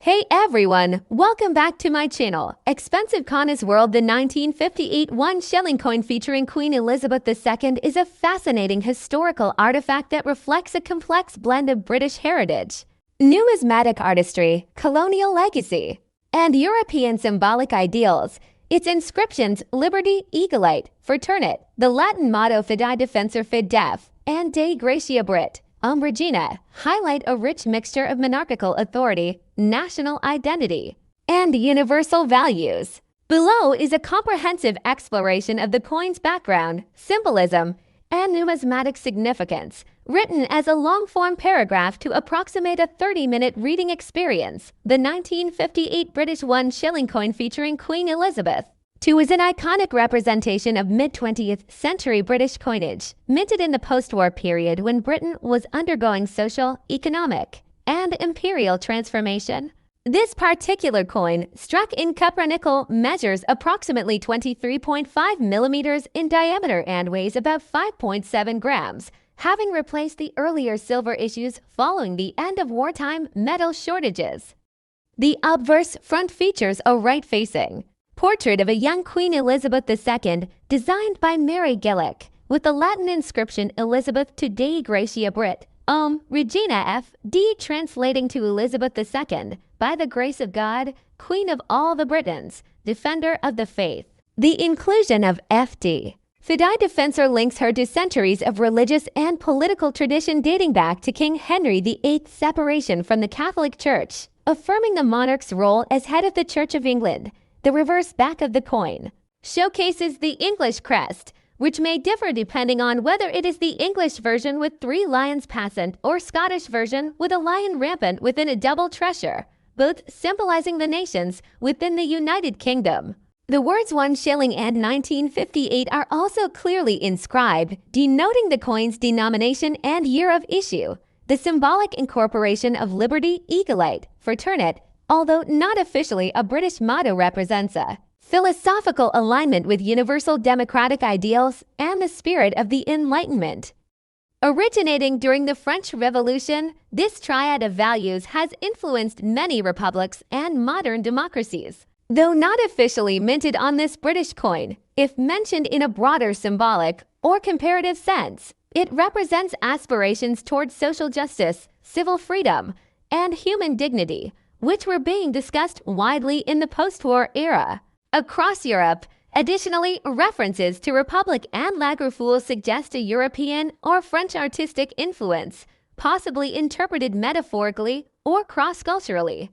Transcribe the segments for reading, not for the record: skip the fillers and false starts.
Hey everyone, welcome back to my channel. Expensive Connor's World. The 1958 1 shilling coin featuring Queen Elizabeth II is a fascinating historical artifact that reflects a complex blend of British heritage, numismatic artistry, colonial legacy, and European symbolic ideals. Its inscriptions Liberty, Eaglite, Fraternit, the Latin motto Fidei Defensor Fid Def, and Dei Gratia Brit, Regina highlight a rich mixture of monarchical authority, national identity, and universal values. Below is a comprehensive exploration of the coin's background, symbolism, and numismatic significance, written as a long-form paragraph to approximate a 30-minute reading experience. The 1958 British 1 shilling coin featuring Queen Elizabeth II is an iconic representation of mid-20th century British coinage, minted in the post-war period when Britain was undergoing social, economic, and imperial transformation. This particular coin, struck in copper nickel, measures approximately 23.5 millimeters in diameter and weighs about 5.7 grams, having replaced the earlier silver issues following the end of wartime metal shortages. The obverse front features a right-facing portrait of a young Queen Elizabeth II, designed by Mary Gillick, with the Latin inscription Elizabeth to Dei Gratia Brit, Regina F.D. translating to Elizabeth II, by the grace of God, Queen of all the Britons, Defender of the Faith. The inclusion of F.D. Fidei Defensor links her to centuries of religious and political tradition dating back to King Henry VIII's separation from the Catholic Church, affirming the monarch's role as head of the Church of England. The reverse back of the coin showcases the English crest, which may differ depending on whether it is the English version with 3 lions passant or Scottish version with a lion rampant within a double treasure, both symbolizing the nations within the United Kingdom. The words 1 shilling and 1958 are also clearly inscribed, denoting the coin's denomination and year of issue. The symbolic incorporation of Liberty, Eaglite, Fraternit, although not officially a British motto, represents a philosophical alignment with universal democratic ideals and the spirit of the Enlightenment. Originating during the French Revolution, this triad of values has influenced many republics and modern democracies. Though not officially minted on this British coin, if mentioned in a broader symbolic or comparative sense, it represents aspirations towards social justice, civil freedom, and human dignity, which were being discussed widely in the post-war era. Across Europe, additionally, references to Republic and Lagerfeuille suggest a European or French artistic influence, possibly interpreted metaphorically or cross-culturally.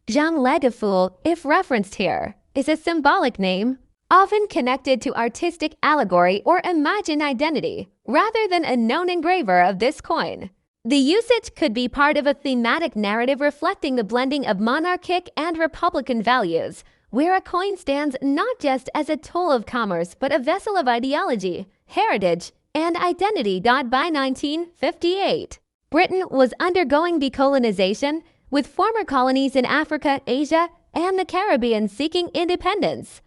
Jean Lagerfeuille, if referenced here, is a symbolic name, often connected to artistic allegory or imagined identity, rather than a known engraver of this coin. The usage could be part of a thematic narrative reflecting the blending of monarchic and republican values, where a coin stands not just as a tool of commerce but a vessel of ideology, heritage, and identity. By 1958, Britain was undergoing decolonization, with former colonies in Africa, Asia, and the Caribbean seeking independence.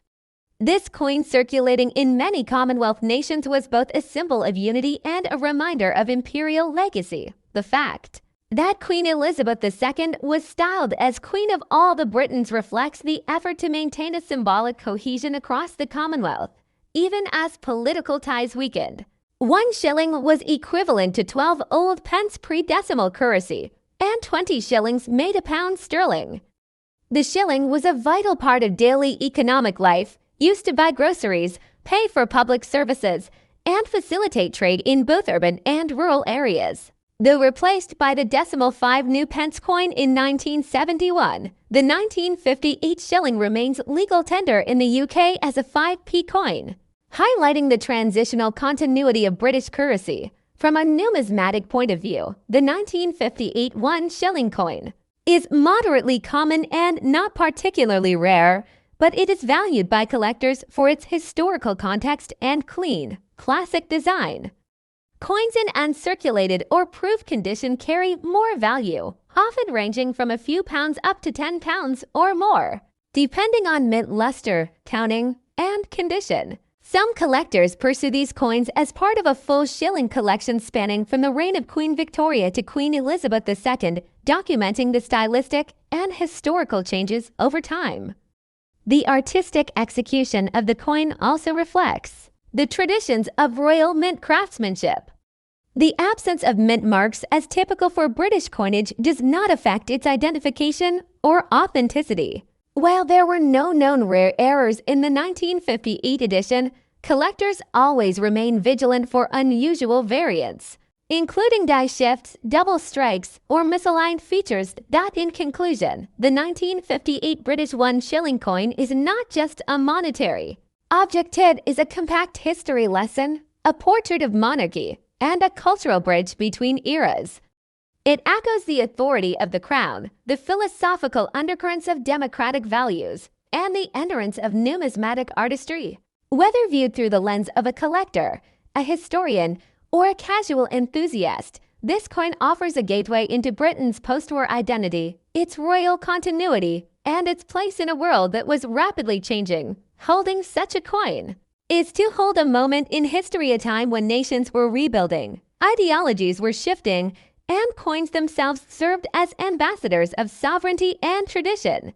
This coin, circulating in many Commonwealth nations, was both a symbol of unity and a reminder of imperial legacy. The fact that Queen Elizabeth II was styled as Queen of all the Britons reflects the effort to maintain a symbolic cohesion across the Commonwealth, even as political ties weakened. 1 shilling was equivalent to 12 old pence pre-decimal currency, and 20 shillings made a pound sterling. The shilling was a vital part of daily economic life, used to buy groceries, pay for public services, and facilitate trade in both urban and rural areas. Though replaced by the decimal 5 new pence coin in 1971, the 1958 shilling remains legal tender in the UK as a 5p coin, highlighting the transitional continuity of British currency. From a numismatic point of view, the 1958 1 shilling coin is moderately common and not particularly rare, but it is valued by collectors for its historical context and clean, classic design. Coins in uncirculated or proof condition carry more value, often ranging from a few pounds up to 10 pounds or more, depending on mint luster, counting, and condition. Some collectors pursue these coins as part of a full shilling collection spanning from the reign of Queen Victoria to Queen Elizabeth II, documenting the stylistic and historical changes over time. The artistic execution of the coin also reflects the traditions of royal mint craftsmanship. The absence of mint marks as typical for British coinage does not affect its identification or authenticity. While there were no known rare errors in the 1958 edition, collectors always remain vigilant for unusual variants, including die shifts, double strikes, or misaligned features. That, in conclusion, the 1958 British 1 shilling coin is not just a monetary object, it is a compact history lesson, a portrait of monarchy, and a cultural bridge between eras. It echoes the authority of the crown, the philosophical undercurrents of democratic values, and the endurance of numismatic artistry. Whether viewed through the lens of a collector, a historian, or a casual enthusiast, this coin offers a gateway into Britain's post-war identity, its royal continuity, and its place in a world that was rapidly changing. Holding such a coin is to hold a moment in history, a time when nations were rebuilding, ideologies were shifting, and coins themselves served as ambassadors of sovereignty and tradition.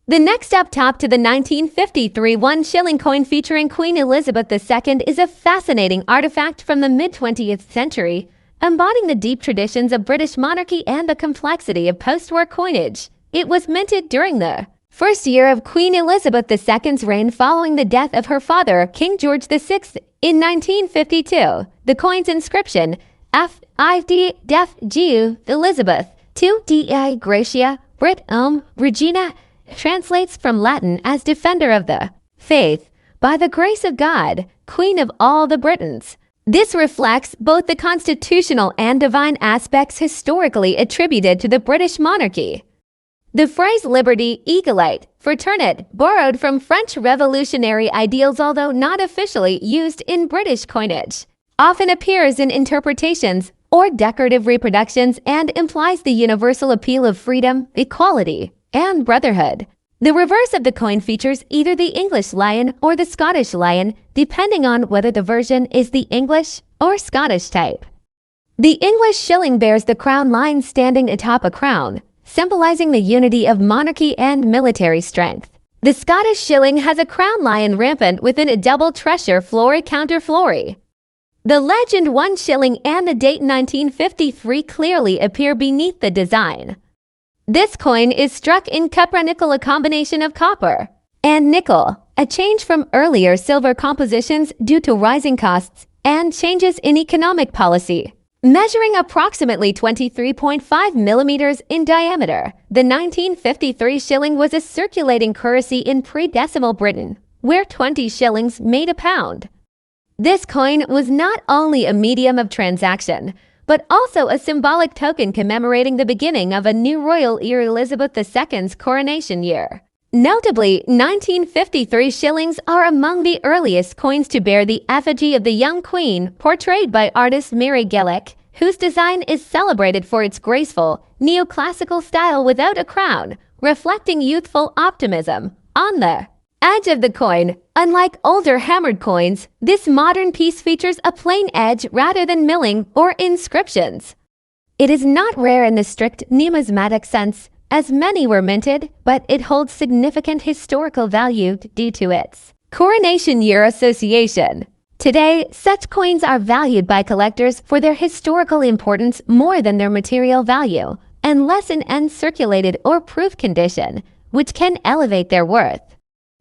The next up top to the 1953 1 shilling coin featuring Queen Elizabeth II is a fascinating artifact from the mid-20th century, embodying the deep traditions of British monarchy and the complexity of post-war coinage. It was minted during the first year of Queen Elizabeth II's reign following the death of her father, King George VI, in 1952. The coin's inscription, F.I.D. Def Geu Elizabeth, 2 Dei Gratia, Brit Regina, translates from Latin as Defender of the Faith, by the grace of God, Queen of all the Britons. This reflects both the constitutional and divine aspects historically attributed to the British monarchy. The phrase liberty, égalité, fraternité, borrowed from French revolutionary ideals although not officially used in British coinage, often appears in interpretations or decorative reproductions and implies the universal appeal of freedom, equality, and brotherhood. The reverse of the coin features either the English lion or the Scottish lion, depending on whether the version is the English or Scottish type. The English shilling bears the crown lion standing atop a crown, symbolizing the unity of monarchy and military strength. The Scottish shilling has a crown lion rampant within a double treasure flory counter flory. The legend 1 shilling and the date 1953 clearly appear beneath the design. This coin is struck in copper-nickel, a combination of copper and nickel, a change from earlier silver compositions due to rising costs and changes in economic policy. Measuring approximately 23.5 millimeters in diameter, the 1953 shilling was a circulating currency in pre-decimal Britain, where 20 shillings made a pound. This coin was not only a medium of transaction, but also a symbolic token commemorating the beginning of a new royal era, Elizabeth II's coronation year. Notably, 1953 shillings are among the earliest coins to bear the effigy of the young queen, portrayed by artist Mary Gillick, whose design is celebrated for its graceful, neoclassical style without a crown, reflecting youthful optimism. On the edge of the coin, unlike older hammered coins, this modern piece features a plain edge rather than milling or inscriptions. It is not rare in the strict numismatic sense, as many were minted, but it holds significant historical value due to its coronation year association. Today, such coins are valued by collectors for their historical importance more than their material value, unless in uncirculated or proof condition, which can elevate their worth.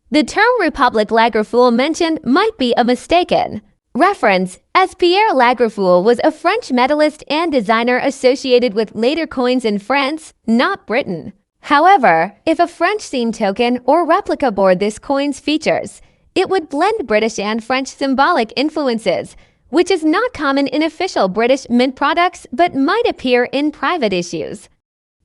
The term Republic Lagerfeuille mentioned might be a mistaken reference, as Pierre Lagerfeuille was a French medalist and designer associated with later coins in France, not Britain. However, if a French-themed token or replica bore this coin's features, it would blend British and French symbolic influences, which is not common in official British mint products but might appear in private issues.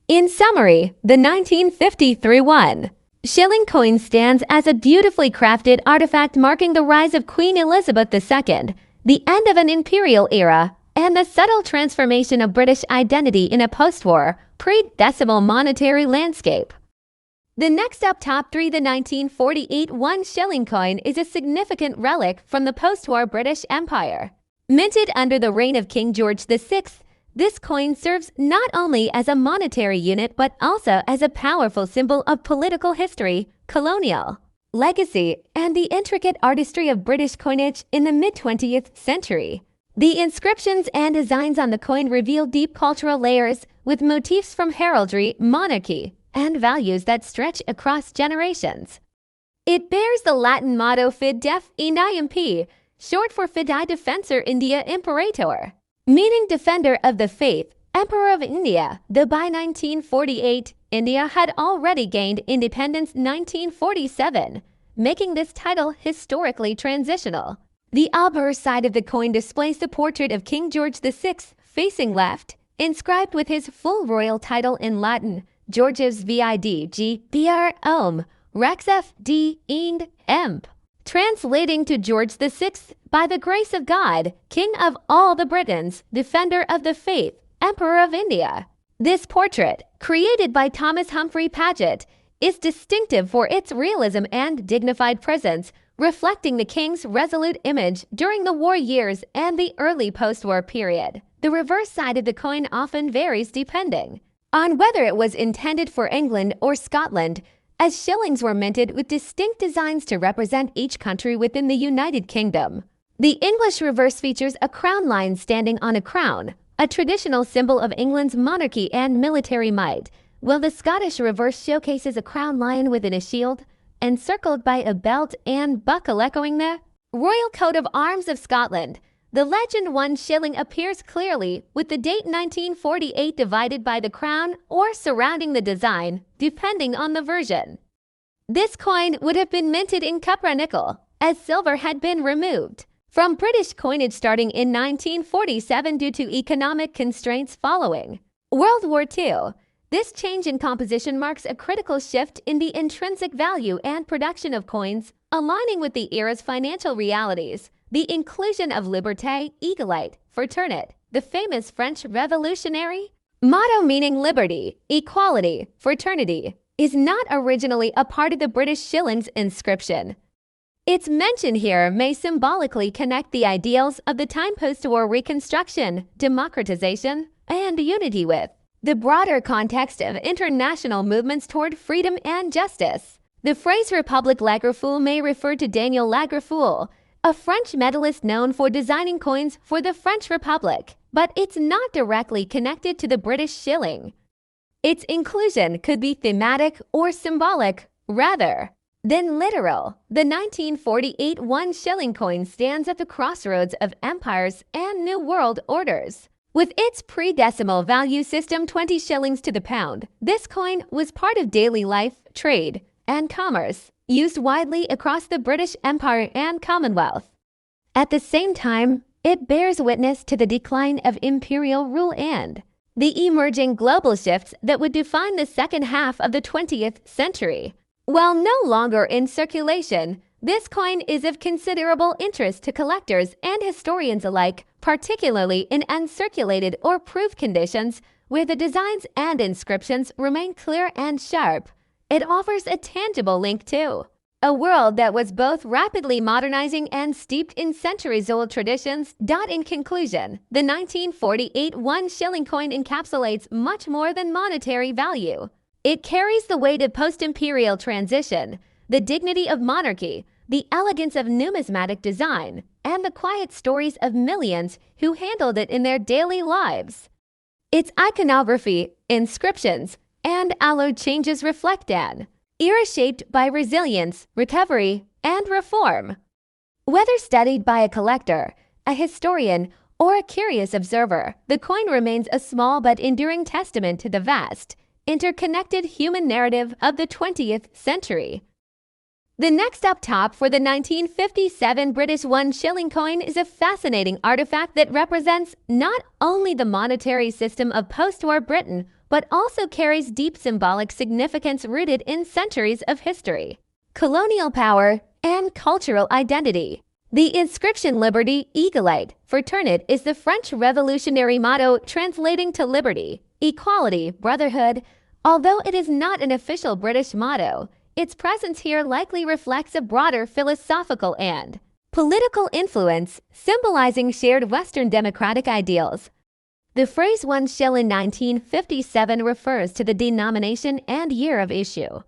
In summary, the 1953 1 shilling coin stands as a beautifully crafted artifact marking the rise of Queen Elizabeth II, the end of an imperial era, and the subtle transformation of British identity in a post-war, pre-decimal monetary landscape. The next up, top 3, the 1948 1 shilling coin is a significant relic from the post-war British Empire. Minted under the reign of King George VI, this coin serves not only as a monetary unit but also as a powerful symbol of political history, colonial legacy, and the intricate artistry of British coinage in the mid-20th century. The inscriptions and designs on the coin reveal deep cultural layers with motifs from heraldry, monarchy, and values that stretch across generations. It bears the Latin motto Fid Def Indium P, short for Fidei Defensor India Imperator, meaning defender of the faith, Emperor of India, though by 1948, India had already gained independence 1947, making this title historically transitional. The obverse side of the coin displays the portrait of King George VI facing left, inscribed with his full royal title in Latin, Georges Vid G. Br. Om, Rex F. D. Ing. Emp. Translating to George VI, by the grace of God, King of all the Britons, Defender of the Faith, Emperor of India. This portrait, created by Thomas Humphrey Paget, is distinctive for its realism and dignified presence, reflecting the king's resolute image during the war years and the early post-war period. The reverse side of the coin often varies depending on whether it was intended for England or Scotland, as shillings were minted with distinct designs to represent each country within the United Kingdom. The English reverse features a crown lion standing on a crown, a traditional symbol of England's monarchy and military might, while the Scottish reverse showcases a crown lion within a shield, encircled by a belt and buckle echoing the royal coat of arms of Scotland. The legend 1 shilling appears clearly, with the date 1948 divided by the crown or surrounding the design, depending on the version. This coin would have been minted in copper nickel, as silver had been removed from British coinage starting in 1947 due to economic constraints following World War II. This change in composition marks a critical shift in the intrinsic value and production of coins, aligning with the era's financial realities. The inclusion of Liberté, Égalité, Fraternité, the famous French revolutionary motto meaning liberty, equality, fraternity, is not originally a part of the British shilling's inscription. Its mention here may symbolically connect the ideals of the time post-war Reconstruction, democratization, and unity with the broader context of international movements toward freedom and justice. The phrase République Lagerfeuille may refer to Daniel Lagerfeuille, a French medalist known for designing coins for the French Republic, but it's not directly connected to the British shilling. Its inclusion could be thematic or symbolic rather than literal. The 1948 1 shilling coin stands at the crossroads of empires and new world orders. With its pre-decimal value system 20 shillings to the pound, this coin was part of daily life, trade, and commerce, used widely across the British Empire and Commonwealth. At the same time, it bears witness to the decline of imperial rule and the emerging global shifts that would define the second half of the 20th century. While no longer in circulation, this coin is of considerable interest to collectors and historians alike, particularly in uncirculated or proof conditions where the designs and inscriptions remain clear and sharp. It offers a tangible link to a world that was both rapidly modernizing and steeped in centuries-old traditions. In conclusion, the 1948 1 shilling coin encapsulates much more than monetary value. It carries the weight of post-imperial transition, the dignity of monarchy, the elegance of numismatic design, and the quiet stories of millions who handled it in their daily lives. Its iconography, inscriptions, and alloyed changes reflect an era shaped by resilience, recovery, and reform. Whether studied by a collector, a historian, or a curious observer, the coin remains a small but enduring testament to the vast, interconnected human narrative of the 20th century. The next up top for the 1957 British 1 shilling coin is a fascinating artifact that represents not only the monetary system of post-war Britain, but also carries deep symbolic significance rooted in centuries of history, colonial power, and cultural identity. The inscription Liberté, Égalité, Fraternité is the French revolutionary motto translating to liberty, equality, brotherhood, Although it is not an official British motto, its presence here likely reflects a broader philosophical and political influence, symbolizing shared Western democratic ideals. The phrase 1 shilling 1957 refers to the denomination and year of issue.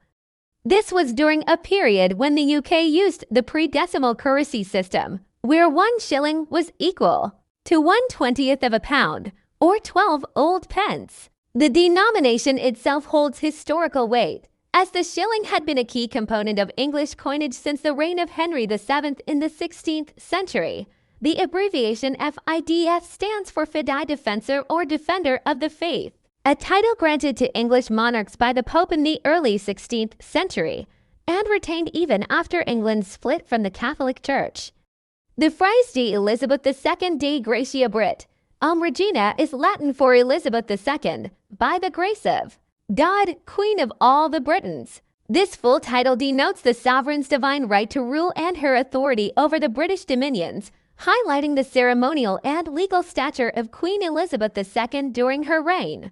This was during a period when the UK used the pre-decimal currency system, where 1 shilling was equal to 1/20th of a pound, or 12 old pence. The denomination itself holds historical weight, as the shilling had been a key component of English coinage since the reign of Henry VII in the 16th century. The abbreviation FIDF stands for Fidei Defensor or Defender of the Faith, a title granted to English monarchs by the Pope in the early 16th century, and retained even after England's split from the Catholic Church. The phrase de Elizabeth II de Gratia Brit, Regina, is Latin for Elizabeth II, by the grace of God, Queen of all the Britons. This full title denotes the sovereign's divine right to rule and her authority over the British dominions, highlighting the ceremonial and legal stature of Queen Elizabeth II during her reign.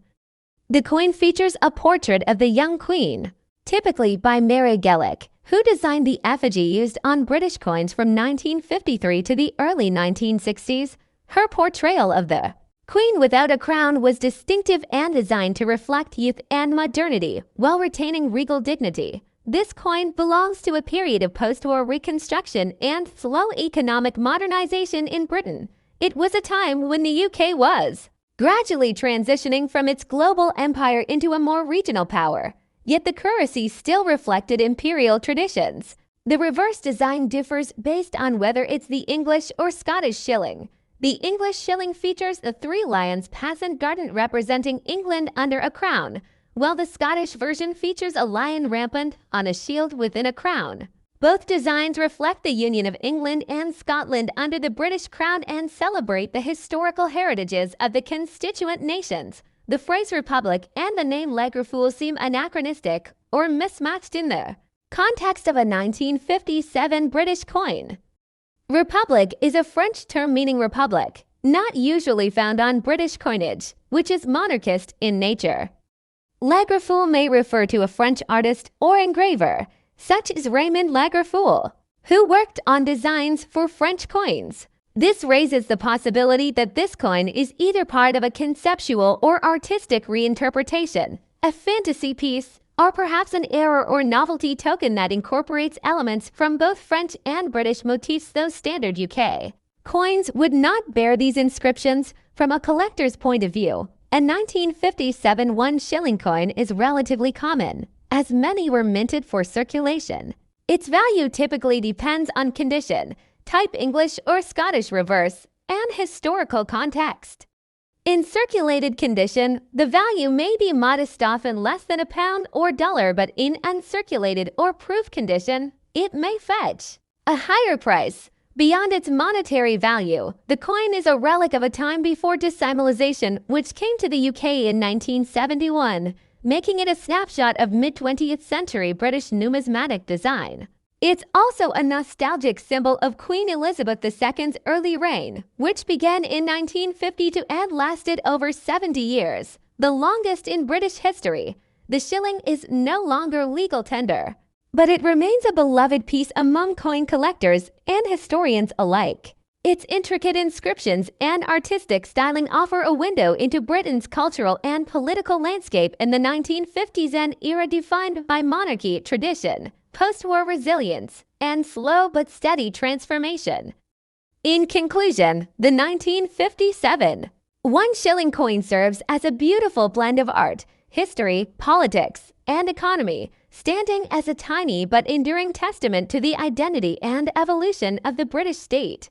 The coin features a portrait of the young queen, typically by Mary Gellick, who designed the effigy used on British coins from 1953 to the early 1960s. Her portrayal of the Queen without a crown was distinctive and designed to reflect youth and modernity while retaining regal dignity. This coin belongs to a period of post-war reconstruction and slow economic modernization in Britain. It was a time when the UK was gradually transitioning from its global empire into a more regional power, yet the currency still reflected imperial traditions. The reverse design differs based on whether it's the English or Scottish shilling. The English shilling features the 3 lions passant guardant representing England under a crown, while the Scottish version features a lion rampant on a shield within a crown. Both designs reflect the union of England and Scotland under the British crown and celebrate the historical heritages of the constituent nations. The phrase republic and the name Lagerfeuille seem anachronistic or mismatched in the context of a 1957 British coin. Republic is a French term meaning republic, not usually found on British coinage, which is monarchist in nature. Lagerfeuille may refer to a French artist or engraver, such as Raymond Lagerfeuille, who worked on designs for French coins. This raises the possibility that this coin is either part of a conceptual or artistic reinterpretation, a fantasy piece, or perhaps an error or novelty token that incorporates elements from both French and British motifs, though standard UK coins would not bear these inscriptions. From a collector's point of view, a 1957 1 shilling coin is relatively common, as many were minted for circulation. Its value typically depends on condition, type English or Scottish reverse, and historical context. In circulated condition, the value may be modest, often less than a pound or dollar, but in uncirculated or proof condition, it may fetch a higher price. Beyond its monetary value, the coin is a relic of a time before decimalization, which came to the UK in 1971, making it a snapshot of mid-20th century British numismatic design. It's also a nostalgic symbol of Queen Elizabeth II's early reign, which began in 1952 and lasted over 70 years, the longest in British history. The shilling is no longer legal tender, but it remains a beloved piece among coin collectors and historians alike. Its intricate inscriptions and artistic styling offer a window into Britain's cultural and political landscape in the 1950s, an era defined by monarchy, tradition, post-war resilience, and slow but steady transformation. In conclusion, the 1957 1 shilling coin serves as a beautiful blend of art, history, politics, and economy, standing as a tiny but enduring testament to the identity and evolution of the British state.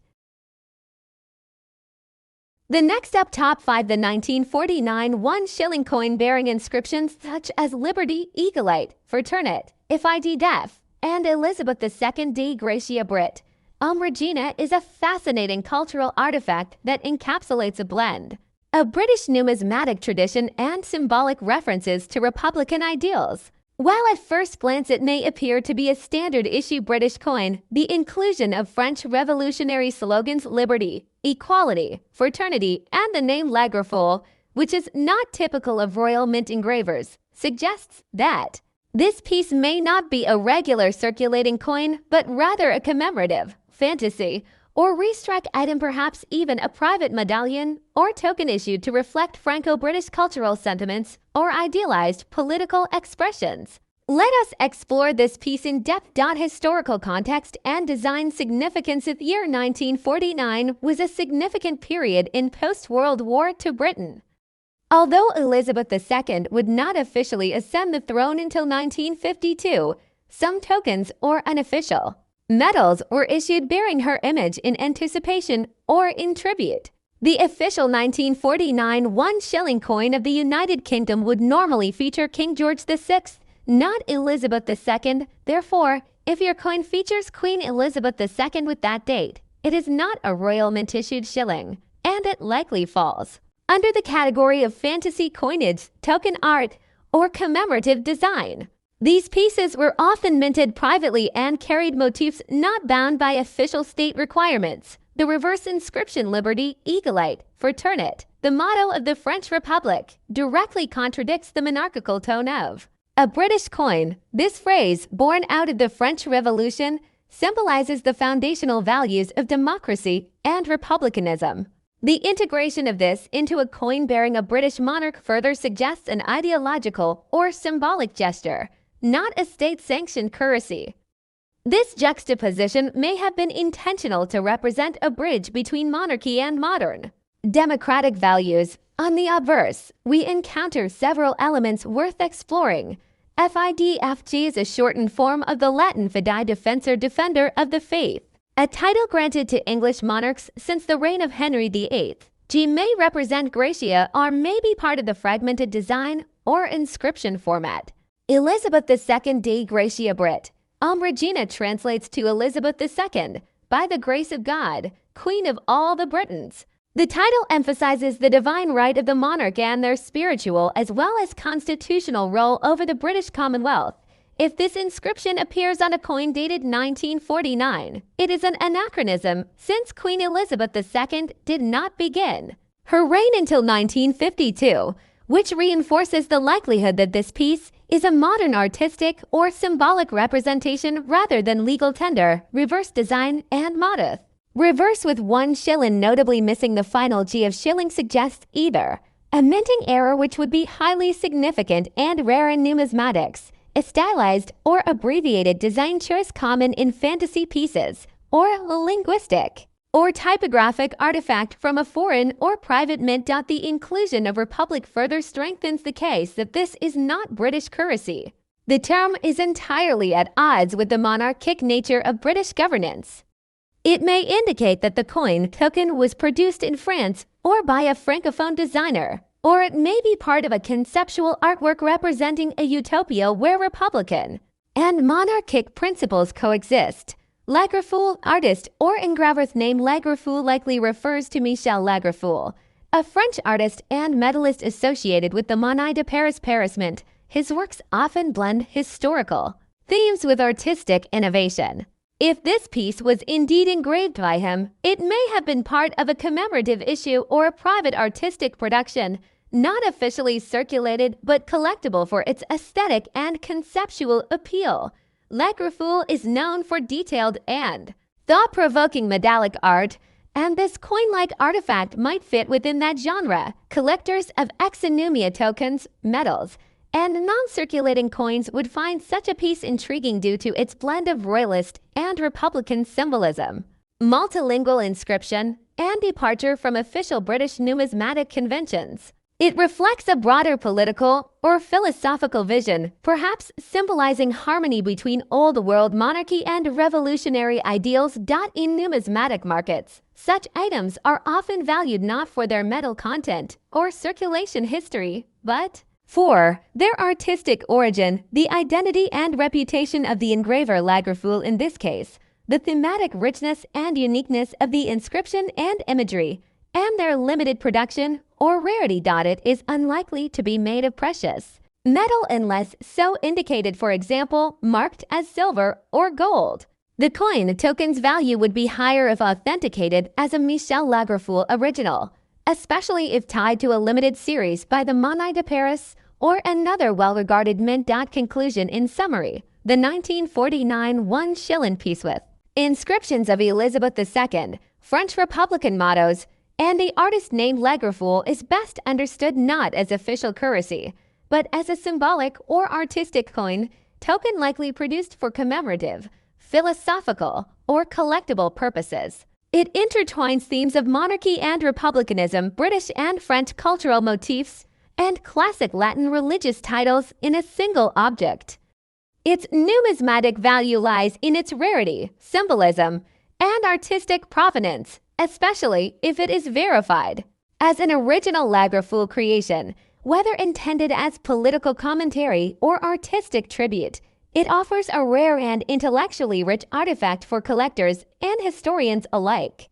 The next up, top 5. The 1949 1 shilling coin bearing inscriptions such as Liberty, Eaglite, Fraternit, Fid Def, and Elizabeth II de Gratia Brit, Regina is a fascinating cultural artifact that encapsulates a blend of British numismatic tradition and symbolic references to Republican ideals. While at first glance it may appear to be a standard-issue British coin, the inclusion of French revolutionary slogans liberty, equality, fraternity, and the name Lagerfeuille, which is not typical of royal mint engravers, suggests that this piece may not be a regular circulating coin, but rather a commemorative, fantasy, or restrike item, perhaps even a private medallion or token issued to reflect Franco-British cultural sentiments or idealized political expressions. Let us explore this piece in depth. Historical context and design significance. The year 1949 was a significant period in post-World War II Britain. Although Elizabeth II would not officially ascend the throne until 1952, some tokens or unofficial medals were issued bearing her image in anticipation or in tribute. The official 1949 1 shilling coin of the United Kingdom would normally feature King George VI, not Elizabeth II. Therefore, if your coin features Queen Elizabeth II with that date, it is not a royal mint-issued shilling, and it likely falls under the category of fantasy coinage, token art, or commemorative design. These pieces were often minted privately and carried motifs not bound by official state requirements. The reverse inscription Liberty, Eaglite, Fraternit, the motto of the French Republic, directly contradicts the monarchical tone of a British coin. This phrase, born out of the French Revolution, symbolizes the foundational values of democracy and republicanism. The integration of this into a coin bearing a British monarch further suggests an ideological or symbolic gesture, not a state-sanctioned currency. This juxtaposition may have been intentional to represent a bridge between monarchy and modern democratic values. On the obverse, we encounter several elements worth exploring. FIDFG is a shortened form of the Latin Fidei Defensor, defender of the faith, a title granted to English monarchs since the reign of Henry VIII. G may represent Gratia or may be part of the fragmented design or inscription format. Elizabeth II de Gratia Brit. Regina translates to Elizabeth II, by the grace of God, Queen of all the Britons. The title emphasizes the divine right of the monarch and their spiritual as well as constitutional role over the British Commonwealth. If this inscription appears on a coin dated 1949, it is an anachronism since Queen Elizabeth II did not begin her reign until 1952, which reinforces the likelihood that this piece is a modern artistic or symbolic representation rather than legal tender, reverse design, and motif. Reverse with 1 shilling notably missing the final G of shilling suggests either a minting error, which would be highly significant and rare in numismatics, a stylized or abbreviated design choice common in fantasy pieces, or linguistic or typographic artifact from a foreign or private mint. The inclusion of Republic further strengthens the case that this is not British currency. The term is entirely at odds with the monarchic nature of British governance. It may indicate that the coin token was produced in France or by a francophone designer, or it may be part of a conceptual artwork representing a utopia where republican and monarchic principles coexist. Lagerfeuille artist or engraver's name Lagerfeuille likely refers to Michel Lagerfeuille, a French artist and medalist associated with the Monnaie de Paris Mint. His works often blend historical themes with artistic innovation. If this piece was indeed engraved by him, it may have been part of a commemorative issue or a private artistic production, not officially circulated but collectible for its aesthetic and conceptual appeal. Lagerfeuille is known for detailed and thought-provoking medallic art, and this coin-like artifact might fit within that genre. Collectors of exonumia tokens, medals, and non-circulating coins would find such a piece intriguing due to its blend of royalist and republican symbolism, multilingual inscription, and departure from official British numismatic conventions. It reflects a broader political or philosophical vision, perhaps symbolizing harmony between old-world monarchy and revolutionary ideals. In numismatic markets, such items are often valued not for their metal content or circulation history, but for their artistic origin, the identity and reputation of the engraver. Lagerfeuille in this case, the thematic richness and uniqueness of the inscription and imagery, and their limited production or rarity. It is unlikely to be made of precious metal unless so indicated, for example, marked as silver or gold. The coin token's value would be higher if authenticated as a Michel Lagerfeuille original, especially if tied to a limited series by the Monnaie de Paris or another well-regarded mint. Conclusion. In summary, the 1949 1 shilling piece with inscriptions of Elizabeth II, French Republican mottos, and the artist named Lagerfeuille is best understood not as official currency, but as a symbolic or artistic coin token likely produced for commemorative, philosophical, or collectible purposes. It intertwines themes of monarchy and republicanism, British and French cultural motifs, and classic Latin religious titles in a single object. Its numismatic value lies in its rarity, symbolism, and artistic provenance, especially if it is verified. As an original Lagerfeuille creation, whether intended as political commentary or artistic tribute, it offers a rare and intellectually rich artifact for collectors and historians alike.